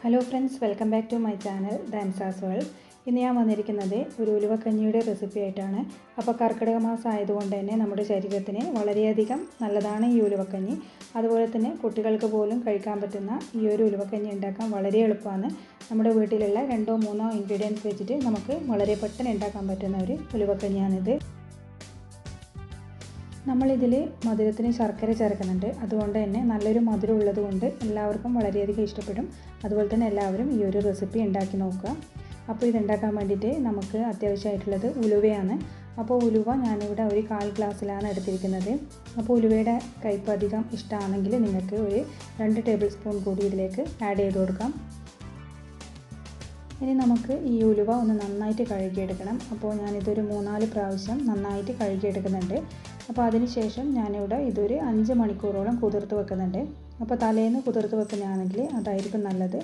Hello friends, welcome back to my channel Dansa's World. ഇന്ന് ഞാൻ വന്നിരിക്കുന്നത് ഒരു ഉലുവ കഞ്ഞിയുടെ റെസിപ്പി ആയിട്ടാണ്. അപ്പോൾ കർക്കിടക മാസം ആയതുകൊണ്ട് തന്നെ നമ്മുടെ ശരീരത്തിന് വളരെയധികം നല്ലതാണ് ഈ ഉലുവക്കഞ്ഞി. അതുപോലെ തന്നെ കുട്ടികൾക്ക് പോലും കഴിക്കാൻ പറ്റുന്ന ഈ ഒരു ഉലുവക്കഞ്ഞി ഉണ്ടാക്കാൻ വളരെ എളുപ്പമാണ്. നമ്മുടെ വീട്ടിലുള്ള 2-3 ഇൻഗ്രീഡിയൻസ് വെച്ചിട്ട് നമുക്ക് വളരെ പെട്ടെന്ന് ഉണ്ടാക്കാൻ പറ്റുന്ന ഒരു ഉലുവക്കഞ്ഞിയാണിത്. നമ്മളിതിൽ മധുരത്തിന് ശർക്കര ചേർക്കുന്നുണ്ട്. അതുകൊണ്ട് തന്നെ നല്ലൊരു മധുരം ഉള്ളതുകൊണ്ട് എല്ലാവർക്കും വളരെയധികം ഇഷ്ടപ്പെടും. അതുപോലെ തന്നെ എല്ലാവരും ഈ ഒരു റെസിപ്പി ഉണ്ടാക്കി നോക്കുക. അപ്പോൾ ഇത് ഉണ്ടാക്കാൻ വേണ്ടിയിട്ട് നമുക്ക് അത്യാവശ്യമായിട്ടുള്ളത് ഉലുവയാണ്. അപ്പോൾ ഉലുവ ഞാനിവിടെ ഒരു 1/4 ഗ്ലാസ്സിലാണ് എടുത്തിരിക്കുന്നത്. അപ്പോൾ ഉലുവയുടെ കയ്പ്പ് അധികം ഇഷ്ടമാണെങ്കിൽ നിങ്ങൾക്ക് ഒരു 2 ടേബിൾ സ്പൂൺ കൂടി ഇതിലേക്ക് ആഡ് ചെയ്ത് കൊടുക്കാം. ഇനി നമുക്ക് ഈ ഉലുവ ഒന്ന് നന്നായിട്ട് കഴുകിയെടുക്കണം. അപ്പോൾ ഞാനിതൊരു 3-4 പ്രാവശ്യം നന്നായിട്ട് കഴുകിയെടുക്കുന്നുണ്ട്. അപ്പോൾ അതിനുശേഷം ഞാനിവിടെ ഇതൊരു 5 മണിക്കൂറോളം കുതിർത്ത് വെക്കുന്നുണ്ട്. അപ്പോൾ തലേന്ന് കുതിർത്ത് വെക്കുന്നതാണെങ്കിൽ അതായിരിക്കും നല്ലത്.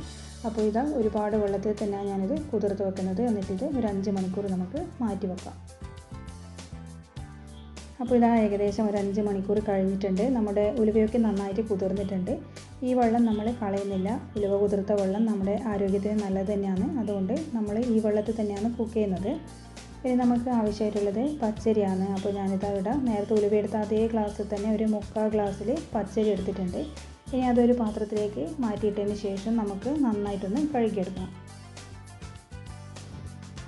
അപ്പോൾ ഇതാ ഒരുപാട് വെള്ളത്തിൽ തന്നെയാണ് ഞാനിത് കുതിർത്ത് വെക്കുന്നത്. എന്നിട്ടിത് ഒരു 5 മണിക്കൂർ നമുക്ക് മാറ്റി വെക്കാം. അപ്പോൾ ഇതാ ഏകദേശം ഒരു 5 മണിക്കൂർ കഴിഞ്ഞിട്ടുണ്ട്. നമ്മുടെ ഉലുവയൊക്കെ നന്നായിട്ട് കുതിർന്നിട്ടുണ്ട്. ഈ വെള്ളം നമ്മൾ കളയുന്നില്ല. ഉലുവ കുതിർത്ത വെള്ളം നമ്മുടെ ആരോഗ്യത്തിന് നല്ലത് തന്നെയാണ്. അതുകൊണ്ട് നമ്മൾ ഈ വെള്ളത്തിൽ തന്നെയാണ് കുക്ക് ചെയ്യുന്നത്. ഇനി നമുക്ക് ആവശ്യമായിട്ടുള്ളത് പച്ചരിയാണ്. അപ്പോൾ ഞാനിതാ ഇവിടെ നേരത്തെ ഉലുവ എടുത്ത അതേ ഗ്ലാസ്സിൽ തന്നെ ഒരു 3/4 ഗ്ലാസ്സിൽ പച്ചരി എടുത്തിട്ടുണ്ട്. ഇനി അതൊരു പാത്രത്തിലേക്ക് മാറ്റിയിട്ടതിന് ശേഷം നമുക്ക് നന്നായിട്ടൊന്ന് കഴുകിയെടുക്കണം.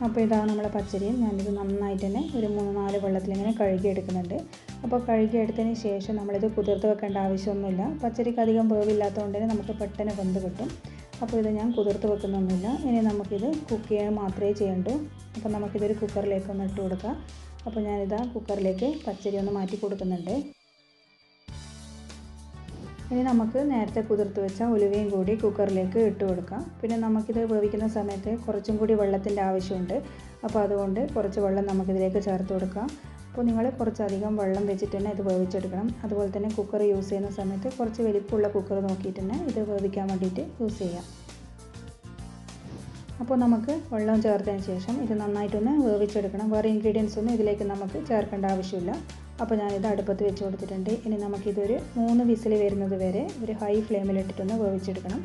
അപ്പോൾ ഇതാണ് നമ്മളെ പച്ചരിയും ഞാനിത് നന്നായിട്ട് തന്നെ ഒരു 3-4 വെള്ളത്തിലിങ്ങനെ കഴുകിയെടുക്കുന്നുണ്ട്. അപ്പോൾ കഴുകിയെടുത്തതിന് ശേഷം നമ്മളിത് കുതിർത്ത് വെക്കേണ്ട ആവശ്യമൊന്നുമില്ല. പച്ചരിക്ക് അധികം വേവില്ലാത്തതുകൊണ്ട് തന്നെ നമുക്ക് പെട്ടെന്ന് വെന്ത് കിട്ടും. അപ്പോൾ ഇത് ഞാൻ കുതിർത്ത് വെക്കുന്നൊന്നുമില്ല. ഇനി നമുക്കിത് കുക്ക് ചെയ്യാൻ മാത്രമേ ചെയ്യണ്ടൂ. അപ്പോൾ നമുക്കിതൊരു കുക്കറിലേക്ക് ഒന്ന് ഇട്ട് കൊടുക്കാം. അപ്പോൾ ഞാനിതാ കുക്കറിലേക്ക് പച്ചരി ഒന്ന് മാറ്റി കൊടുക്കുന്നുണ്ട്. ഇനി നമുക്ക് നേരത്തെ കുതിർത്ത് വെച്ച ഉലുവയും കൂടി കുക്കറിലേക്ക് ഇട്ട് കൊടുക്കാം. പിന്നെ നമുക്കിത് വേവിക്കുന്ന സമയത്ത് കുറച്ചും കൂടി വെള്ളത്തിൻ്റെ ആവശ്യമുണ്ട്. അപ്പോൾ അതുകൊണ്ട് കുറച്ച് വെള്ളം നമുക്കിതിലേക്ക് ചേർത്ത് കൊടുക്കാം. അപ്പോൾ നിങ്ങൾ കുറച്ചധികം വെള്ളം വെച്ചിട്ട് തന്നെ ഇത് വേവിച്ചെടുക്കണം. അതുപോലെ തന്നെ കുക്കർ യൂസ് ചെയ്യുന്ന സമയത്ത് കുറച്ച് വലിപ്പമുള്ള കുക്കർ നോക്കിയിട്ട് തന്നെ ഇത് വേവിക്കാൻ വേണ്ടിയിട്ട് യൂസ് ചെയ്യാം. അപ്പോൾ നമുക്ക് വെള്ളം ചേർത്തതിന് ശേഷം ഇത് നന്നായിട്ടൊന്ന് വേവിച്ചെടുക്കണം. വേറെ ഇൻഗ്രീഡിയൻസ് ഒന്നും ഇതിലേക്ക് നമുക്ക് ചേർക്കേണ്ട ആവശ്യമില്ല. അപ്പോൾ ഞാനിത് അടുപ്പത്ത് വെച്ച് കൊടുത്തിട്ടുണ്ട്. ഇനി നമുക്കിതൊരു 3 വിസിൽ വരുന്നത് വരെ ഒരു ഹൈ ഫ്ലെയിമിലിട്ടിട്ടൊന്ന് വേവിച്ചെടുക്കണം.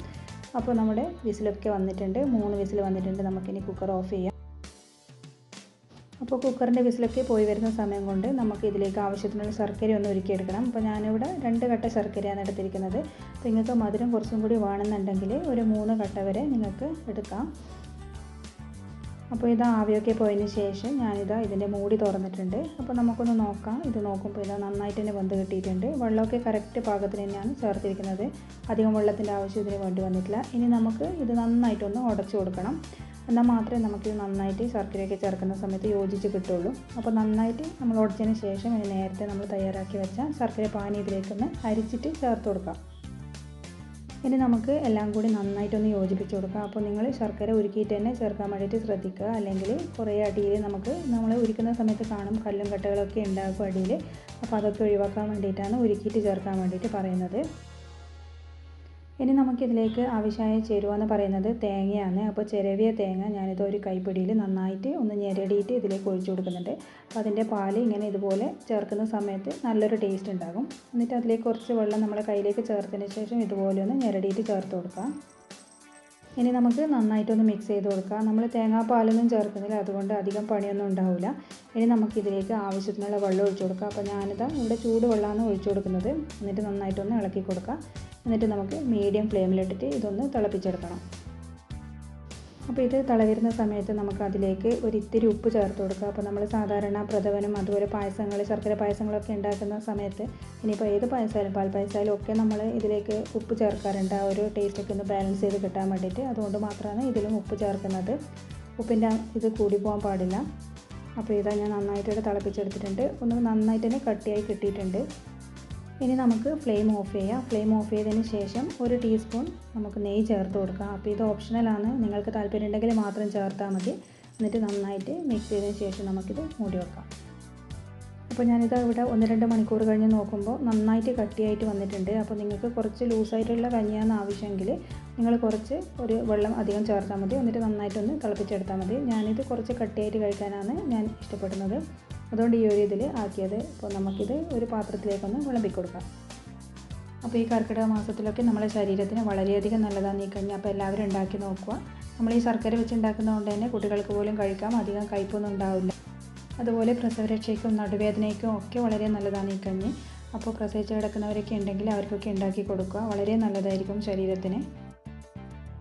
അപ്പോൾ നമ്മുടെ വിസിലൊക്കെ വന്നിട്ടുണ്ട്. 3 വിസിൽ വന്നിട്ടുണ്ട്. നമുക്കിനി കുക്കർ ഓഫ് ചെയ്യാം. അപ്പോൾ കുക്കറിൻ്റെ വിസിലൊക്കെ പോയി വരുന്ന സമയം കൊണ്ട് നമുക്ക് ഇതിലേക്ക് ആവശ്യത്തിനുള്ള ശർക്കര ഒന്ന് ഒരുക്കിയെടുക്കണം. അപ്പോൾ ഞാനിവിടെ 2 കട്ട ശർക്കരയാണ് എടുത്തിരിക്കുന്നത്. അപ്പോൾ നിങ്ങൾക്ക് മധുരം കുറച്ചും കൂടി വേണമെന്നുണ്ടെങ്കിൽ ഒരു 3 കട്ട വരെ നിങ്ങൾക്ക് എടുക്കാം. അപ്പോൾ ഇത് ആവിയൊക്കെ പോയതിന് ശേഷം ഞാനിതാ ഇതിൻ്റെ മൂടി തുറന്നിട്ടുണ്ട്. അപ്പോൾ നമുക്കൊന്ന് നോക്കാം. ഇത് നോക്കുമ്പോൾ ഇതാ നന്നായിട്ട് തന്നെ വെന്ത് കിട്ടിയിട്ടുണ്ട്. വെള്ളമൊക്കെ കറക്റ്റ് പാകത്തിന് തന്നെയാണ് ചേർത്തിരിക്കുന്നത്. അധികം വെള്ളത്തിൻ്റെ ആവശ്യം ഇതിന് വേണ്ടി വന്നിട്ടില്ല. ഇനി നമുക്ക് ഇത് നന്നായിട്ടൊന്ന് ഉടച്ചു കൊടുക്കണം. എന്നാൽ മാത്രമേ നമുക്കിത് നന്നായിട്ട് ശർക്കരയൊക്കെ ചേർക്കുന്ന സമയത്ത് യോജിച്ച് കിട്ടുള്ളൂ. അപ്പോൾ നന്നായിട്ട് നമ്മൾ ഉടച്ചതിന് ശേഷം ഇനി നേരത്തെ നമ്മൾ തയ്യാറാക്കി വെച്ച ശർക്കര പാനി ഇതിലേക്കൊന്ന് അരിച്ചിട്ട് ചേർത്ത് കൊടുക്കാം. ഇനി നമുക്ക് എല്ലാം കൂടി നന്നായിട്ടൊന്ന് യോജിപ്പിച്ച് കൊടുക്കാം. അപ്പോൾ നിങ്ങൾ ശർക്കര ഉരുക്കിയിട്ട് തന്നെ ചേർക്കാൻ വേണ്ടിയിട്ട് ശ്രദ്ധിക്കുക. അല്ലെങ്കിൽ കുറേ അടിയിൽ നമ്മൾ ഉരുക്കുന്ന സമയത്ത് കാണും കല്ലും കട്ടകളൊക്കെ ഉണ്ടാകും അടിയിൽ. അപ്പോൾ അതൊക്കെ ഒഴിവാക്കാൻ വേണ്ടിയിട്ടാണ് ഉരുക്കിയിട്ട് ചേർക്കാൻ വേണ്ടിയിട്ട് പറയുന്നത്. ഇനി നമുക്കിതിലേക്ക് ആവശ്യമായ ചേരുവ എന്ന് പറയുന്നത് തേങ്ങയാണ്. അപ്പോൾ ചിരവിയ തേങ്ങ ഞാനിത് ഒരു കൈപ്പിടിയിൽ നന്നായിട്ട് ഒന്ന് ഞെരടിയിട്ട് ഇതിലേക്ക് ഒഴിച്ചു കൊടുക്കുന്നുണ്ട്. അപ്പോൾ അതിൻ്റെ പാല് ഇങ്ങനെ ഇതുപോലെ ചേർക്കുന്ന സമയത്ത് നല്ലൊരു ടേസ്റ്റ് ഉണ്ടാകും. എന്നിട്ട് അതിലേക്ക് കുറച്ച് വെള്ളം നമ്മുടെ കയ്യിലേക്ക് ചേർത്തതിന് ശേഷം ഇതുപോലെ ഒന്ന് ഞെരടിയിട്ട് ചേർത്ത് കൊടുക്കാം. ഇനി നമുക്ക് നന്നായിട്ടൊന്ന് മിക്സ് ചെയ്ത് കൊടുക്കാം. നമ്മൾ തേങ്ങാപ്പാലൊന്നും ചേർക്കുന്നില്ല, അതുകൊണ്ട് അധികം പണിയൊന്നും ഉണ്ടാവില്ല. ഇനി നമുക്കിതിലേക്ക് ആവശ്യത്തിനുള്ള വെള്ളം ഒഴിച്ചു കൊടുക്കാം. അപ്പോൾ ഞാനിതാ ഇവിടെ ചൂട് വെള്ളമാണ് ഒഴിച്ചു കൊടുക്കുന്നത്. എന്നിട്ട് നന്നായിട്ടൊന്ന് ഇളക്കി കൊടുക്കാം. എന്നിട്ട് നമുക്ക് മീഡിയം ഫ്ലെയിമിലിട്ടിട്ട് ഇതൊന്ന് തിളപ്പിച്ചെടുക്കണം. അപ്പോൾ ഇത് തിളവരുന്ന സമയത്ത് നമുക്ക് അതിലേക്ക് ഒരു ഇത്തിരി ഉപ്പ് ചേർത്ത് കൊടുക്കുക. അപ്പോൾ നമ്മൾ സാധാരണ പ്രഥമനും അതുപോലെ പായസങ്ങൾ ശർക്കര പായസങ്ങളൊക്കെ ഉണ്ടാക്കുന്ന സമയത്ത് ഇനിയിപ്പോൾ ഏത് പായസമായാലും പാൽപ്പായസമായാലും ഒക്കെ നമ്മൾ ഇതിലേക്ക് ഉപ്പ് ചേർക്കാറുണ്ട്. ആ ഒരു ടേസ്റ്റൊക്കെ ഒന്ന് ബാലൻസ് ചെയ്ത് കിട്ടാൻ വേണ്ടിയിട്ട്. അതുകൊണ്ട് മാത്രമാണ് ഇതിലും ഉപ്പ് ചേർക്കുന്നത്. ഉപ്പിൻ്റെ ഇത് കൂടി പോകാൻ പാടില്ല. അപ്പോൾ ഇതാ ഞാൻ നന്നായിട്ട് തിളപ്പിച്ചെടുത്തിട്ടുണ്ട്. ഒന്ന് നന്നായിട്ട് തന്നെ കട്ടിയായി കിട്ടിയിട്ടുണ്ട്. ഇനി നമുക്ക് ഫ്ലെയിം ഓഫ് ചെയ്യാം. ഫ്ലെയിം ഓഫ് ചെയ്തതിന് ശേഷം 1 ടീസ്പൂൺ നമുക്ക് നെയ്യ് ചേർത്ത് കൊടുക്കാം. അപ്പോൾ ഇത് ഓപ്ഷണലാണ്. നിങ്ങൾക്ക് താല്പര്യം ഉണ്ടെങ്കിൽ മാത്രം ചേർത്താൽ മതി. എന്നിട്ട് നന്നായിട്ട് മിക്സ് ചെയ്തതിന് ശേഷം നമുക്കിത് മൂടി വെക്കാം. അപ്പോൾ ഞാനിത് ഇവിടെ 1-2 മണിക്കൂർ കഴിഞ്ഞ് നോക്കുമ്പോൾ നന്നായിട്ട് കട്ടിയായിട്ട് വന്നിട്ടുണ്ട്. അപ്പോൾ നിങ്ങൾക്ക് കുറച്ച് ലൂസായിട്ടുള്ള കഞ്ഞിയാണ് ആവശ്യമെങ്കിൽ നിങ്ങൾ കുറച്ച് ഒരു വെള്ളം അധികം ചേർത്താൽ മതി. എന്നിട്ട് നന്നായിട്ടൊന്ന് തിളപ്പിച്ചെടുത്താൽ മതി. ഞാനിത് കുറച്ച് കട്ടിയായിട്ട് കഴിക്കാനാണ് ഞാൻ ഇഷ്ടപ്പെടുന്നത്. അതുകൊണ്ട് ഈ ഒരു ഇതിൽ ആക്കിയത്. അപ്പോൾ നമുക്കിത് ഒരു പാത്രത്തിലേക്കൊന്ന് വിളമ്പി കൊടുക്കാം. അപ്പോൾ ഈ കർക്കിടക മാസത്തിലൊക്കെ നമ്മുടെ ശരീരത്തിന് വളരെയധികം നല്ലതാണ് ഈ കഞ്ഞി. അപ്പോൾ എല്ലാവരും ഉണ്ടാക്കി നോക്കുക. നമ്മൾ ഈ ശർക്കര വെച്ച് ഉണ്ടാക്കുന്നതുകൊണ്ട് തന്നെ കുട്ടികൾക്ക് പോലും കഴിക്കാം, അധികം കയ്പൊന്നും ഉണ്ടാവില്ല. അതുപോലെ പ്രസവരക്ഷയ്ക്കും നടുവേദനയ്ക്കും ഒക്കെ വളരെ നല്ലതാണ് ഈ കഞ്ഞി. അപ്പോൾ പ്രസവിച്ച് കിടക്കുന്നവരൊക്കെ ഉണ്ടെങ്കിൽ അവർക്കൊക്കെ ഉണ്ടാക്കി കൊടുക്കുക, വളരെ നല്ലതായിരിക്കും ശരീരത്തിന്.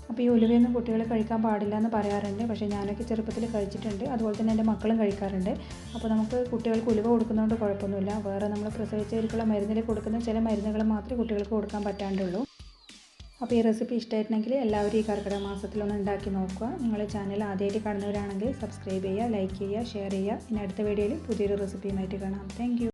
അപ്പോൾ ഈ ഉലുവയൊന്നും കുട്ടികൾ കഴിക്കാൻ പാടില്ല എന്ന് പറയാറുണ്ട്, പക്ഷേ ഞാനൊക്കെ ചെറുപ്പത്തിൽ കഴിച്ചിട്ടുണ്ട്, അതുപോലെ തന്നെ എൻ്റെ മക്കളും കഴിക്കാറുണ്ട്. അപ്പോൾ നമുക്ക് കുട്ടികൾക്ക് ഉലുവ കൊടുക്കുന്നതുകൊണ്ട് കുഴപ്പമൊന്നുമില്ല. വേറെ നമ്മൾ പ്രസവിച്ചവർക്കുള്ള മരുന്നിൽ കൊടുക്കുന്ന ചില മരുന്നുകൾ മാത്രമേ കുട്ടികൾക്ക് കൊടുക്കാൻ പറ്റാണ്ടുള്ളൂ. അപ്പോൾ ഈ റെസിപ്പി ഇഷ്ടമായിട്ടുണ്ടെങ്കിൽ എല്ലാവരും ഈ കർക്കിടക മാസത്തിലൊന്ന് ഉണ്ടാക്കി നോക്കുക. നിങ്ങളുടെ ചാനൽ ആദ്യമായിട്ട് കാണുന്നവരാണെങ്കിൽ സബ്സ്ക്രൈബ് ചെയ്യുക, ലൈക്ക് ചെയ്യുക, ഷെയർ ചെയ്യുക. ഇനി അടുത്ത വീഡിയോയിൽ പുതിയൊരു റെസിപ്പിയുമായിട്ട് കാണാം. Thank you.